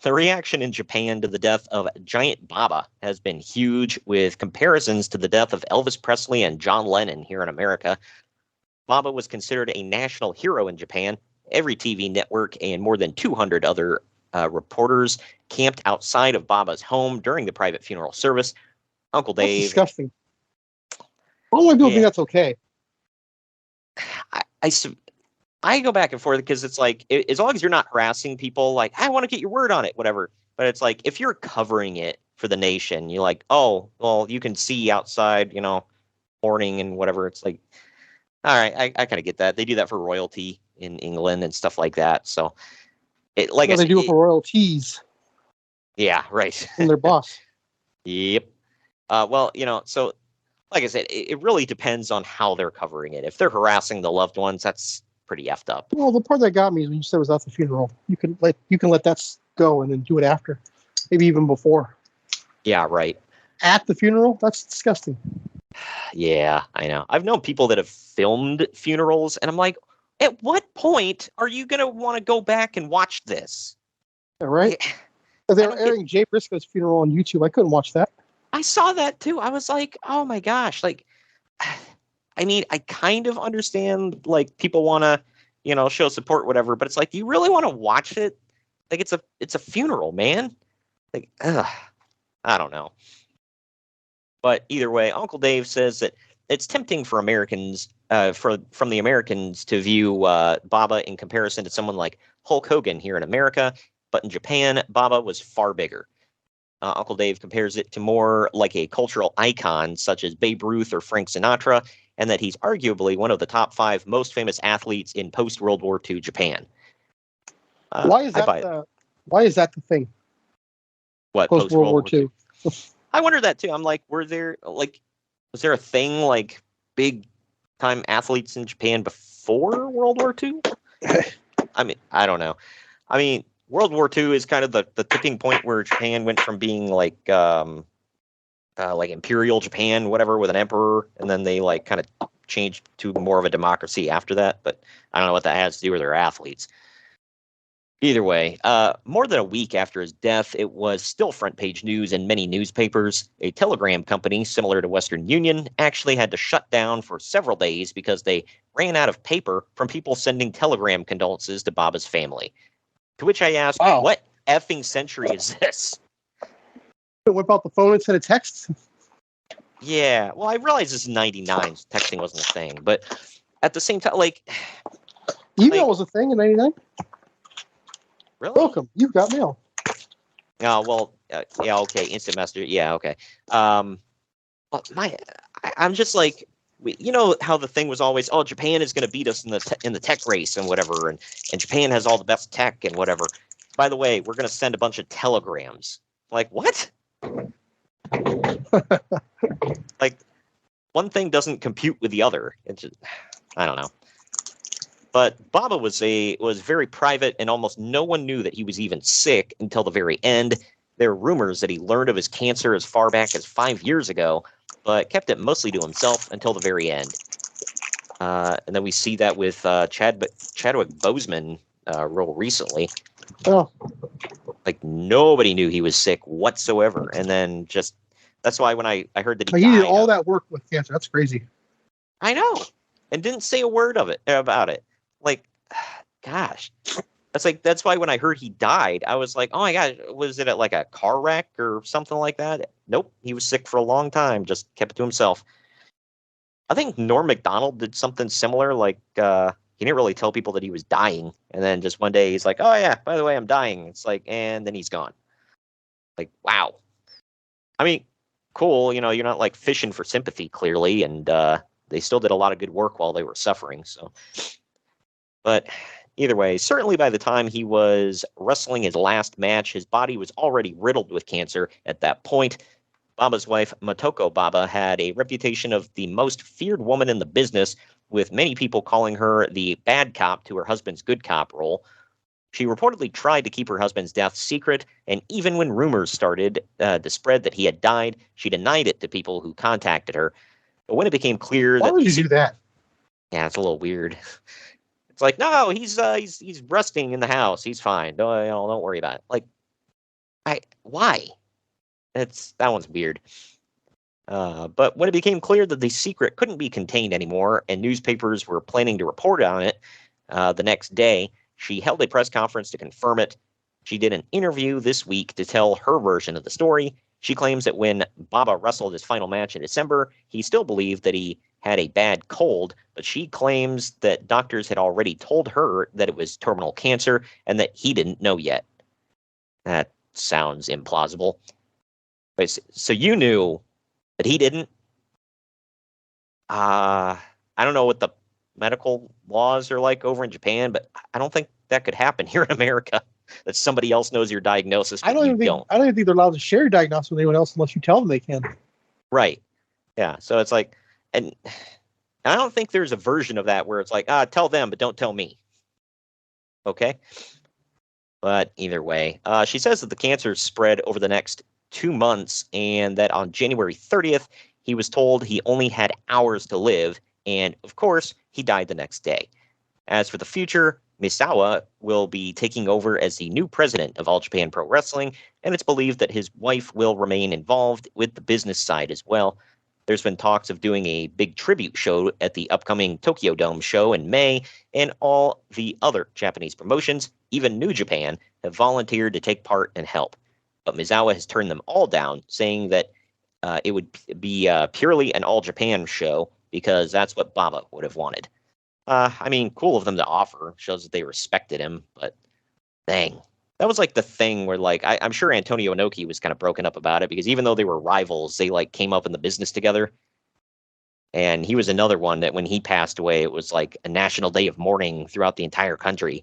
The reaction in Japan to the death of Giant Baba has been huge, with comparisons to the death of Elvis Presley and John Lennon here in America. Baba was considered a national hero in Japan. Every TV network and more than 200 other reporters camped outside of Baba's home during the private funeral service. Uncle That's Dave. disgusting. Why do people think that's okay? I go back and forth because it's like, as long as you're not harassing people, like, I want to get your word on it, whatever. But it's like, if you're covering it for the nation, you're like, oh, well, you can see outside, mourning and whatever. It's like, all right, I kind of get that. They do that for royalty in England and stuff like that. So, they do it for royalties. Yeah, right. From their boss. Yep. Well, so like I said, it really depends on how they're covering it. If they're harassing the loved ones, that's pretty effed up. Well, the part that got me is when you said it was at the funeral. You can let that go and then do it after, maybe even before. Yeah, right. At the funeral, that's disgusting. Yeah, I know. I've known people that have filmed funerals, and I'm like, at what point are you gonna want to go back and watch this? Yeah, right. They were airing Jay Briscoe's funeral on YouTube. I couldn't watch that. I saw that too. I was like, oh my gosh, like. I mean, I kind of understand, like, people want to, show support, whatever, but it's like, do you really want to watch it? Like, it's a funeral, man. Like, I don't know. But either way, Uncle Dave says that it's tempting for Americans, from the Americans to view Baba in comparison to someone like Hulk Hogan here in America, but in Japan, Baba was far bigger. Uncle Dave compares it to more like a cultural icon, such as Babe Ruth or Frank Sinatra, and that he's arguably one of the top 5 most famous athletes in post-World War II Japan. Why is that the thing? What, post-World War II? I wonder that too. I'm like, was there a thing like big time athletes in Japan before World War II? I mean, I don't know. I mean, World War II is kind of the tipping point where Japan went from being like Imperial Japan, whatever, with an emperor, and then they like kind of changed to more of a democracy after that. But I don't know what that has to do with their athletes. Either way, more than a week after his death, it was still front page news in many newspapers. A telegram company similar to Western Union actually had to shut down for several days because they ran out of paper from people sending telegram condolences to Baba's family. To which I asked, What effing century is this? Whip out the phone instead of text? Yeah, well, I realize this is 99, so texting wasn't a thing. But at the same time, like... Email was a thing in 99? Really? Welcome, you've got mail. Oh, well, yeah, okay, instant messenger, yeah, okay. I'm just like... You know how the thing was always, Japan is going to beat us in the tech race and whatever, and Japan has all the best tech and whatever. By the way, we're going to send a bunch of telegrams. Like, what? Like, one thing doesn't compute with the other. It's just, I don't know. But Baba was very private, and almost no one knew that he was even sick until the very end. There are rumors that he learned of his cancer as far back as 5 years ago, but kept it mostly to himself until the very end. And then we see that with Chadwick Boseman real recently. Oh. Like, nobody knew he was sick whatsoever. And then that's why when I heard that he died, did all that work with cancer. That's crazy. I know. And didn't say a word about it. Like, gosh. That's why when I heard he died, I was like, oh my God, was it at like a car wreck or something like that? Nope. He was sick for a long time, just kept it to himself. I think Norm Macdonald did something similar. Like, he didn't really tell people that he was dying. And then just one day he's like, oh yeah, by the way, I'm dying. It's like, and then he's gone. Like, wow. I mean, cool. You're not like fishing for sympathy, clearly. And they still did a lot of good work while they were suffering. So, but either way, certainly by the time he was wrestling his last match, his body was already riddled with cancer at that point. Baba's wife, Motoko Baba, had a reputation of the most feared woman in the business, with many people calling her the bad cop to her husband's good cop role. She reportedly tried to keep her husband's death secret, and even when rumors started to spread that he had died, she denied it to people who contacted her. But when it became clear Why would you do that? Yeah, it's a little weird. It's like, no, he's resting in the house. He's fine. Don't worry about it. Like, why? That one's weird. But when it became clear that the secret couldn't be contained anymore and newspapers were planning to report on it the next day, she held a press conference to confirm it. She did an interview this week to tell her version of the story. She claims that when Baba wrestled his final match in December, he still believed that he had a bad cold, but she claims that doctors had already told her that it was terminal cancer and that he didn't know yet. That sounds implausible. Wait, so you knew, but he didn't? I don't know what the medical laws are like over in Japan, but I don't think that could happen here in America. That somebody else knows your diagnosis, but you don't. I don't even think they're allowed to share your diagnosis with anyone else unless you tell them they can. Right. Yeah. So it's like, and I don't think there's a version of that where it's like, tell them, but don't tell me. Okay. But either way, she says that the cancer spread over the next 2 months and that on January 30th, he was told he only had hours to live. And of course, he died the next day. As for the future, Misawa will be taking over as the new president of All Japan Pro Wrestling, and it's believed that his wife will remain involved with the business side as well. There's been talks of doing a big tribute show at the upcoming Tokyo Dome show in May, and all the other Japanese promotions, even New Japan, have volunteered to take part and help. But Misawa has turned them all down, saying that it would be purely an All Japan show because that's what Baba would have wanted. I mean, cool of them to offer. Shows that they respected him, but dang. That was like the thing where like I'm sure Antonio Inoki was kind of broken up about it because even though they were rivals, they like came up in the business together. And he was another one that when he passed away, it was like a national day of mourning throughout the entire country.